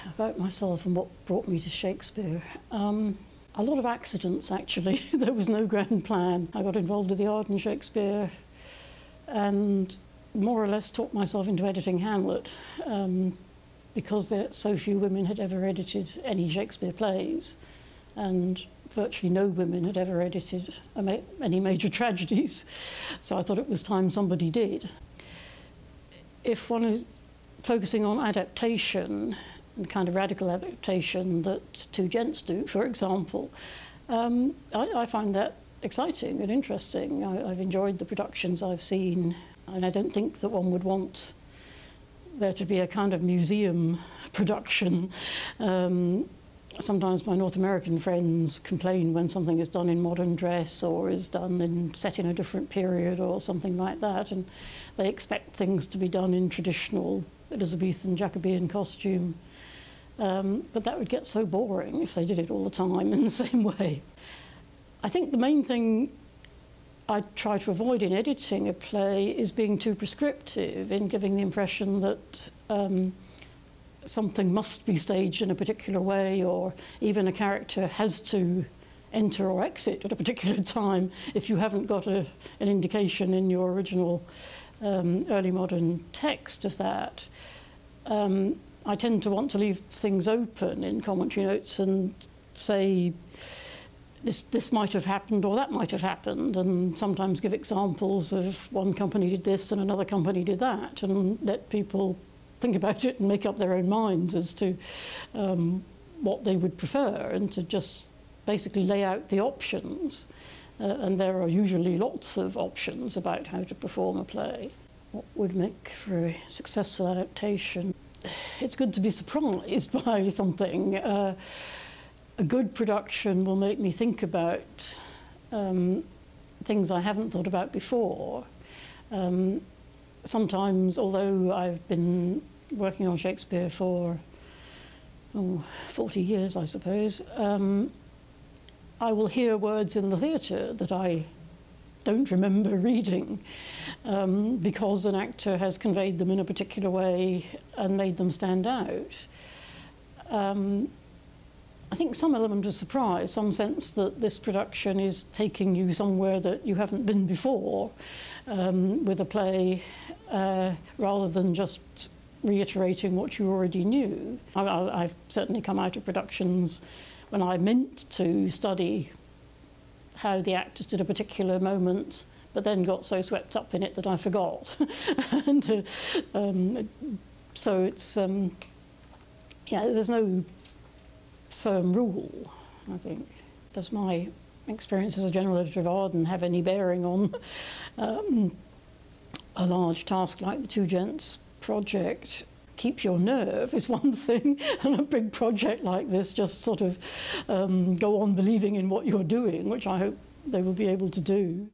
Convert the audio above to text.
About myself and what brought me to Shakespeare. A lot of accidents, actually. There was no grand plan. I got involved with the Arden Shakespeare and more or less taught myself into editing Hamlet, because so few women had ever edited any Shakespeare plays, and virtually no women had ever edited any major tragedies. So I thought it was time somebody did. If one is focusing on adaptation, the kind of radical adaptation that two Gents do, for example, I find that exciting and interesting. I've enjoyed the productions I've seen, and I don't think that one would want there to be a kind of museum production. Sometimes my North American friends complain when something is done in modern dress or is done set in a different period or something like that, and they expect things to be done in traditional Elizabethan Jacobean costume. But that would get so boring if they did it all the time in the same way. I think the main thing I try to avoid in editing a play is being too prescriptive, in giving the impression that something must be staged in a particular way, or even a character has to enter or exit at a particular time if you haven't got an indication in your original early modern text of that. I tend to want to leave things open in commentary notes and say this might have happened or that might have happened, and sometimes give examples of one company did this and another company did that, and let people think about it and make up their own minds as to what they would prefer, and to just basically lay out the options. And there are usually lots of options about how to perform a play. What would make for a successful adaptation? It's good to be surprised by something. A good production will make me think about things I haven't thought about before. Sometimes, although I've been working on Shakespeare for 40 years, I suppose, I will hear words in the theatre that I don't remember reading, because an actor has conveyed them in a particular way and made them stand out. I think some element of surprise, some sense that this production is taking you somewhere that you haven't been before with a play, rather than just reiterating what you already knew. I've certainly come out of productions when I meant to study how the actors did a particular moment, but then got so swept up in it that I forgot. And so it's, yeah, there's no firm rule, I think. Does my experience as a general editor of Arden have any bearing on a large task like the Two Gents project? Keep your nerve is one thing, and a big project like this, just sort of go on believing in what you're doing, which I hope they will be able to do.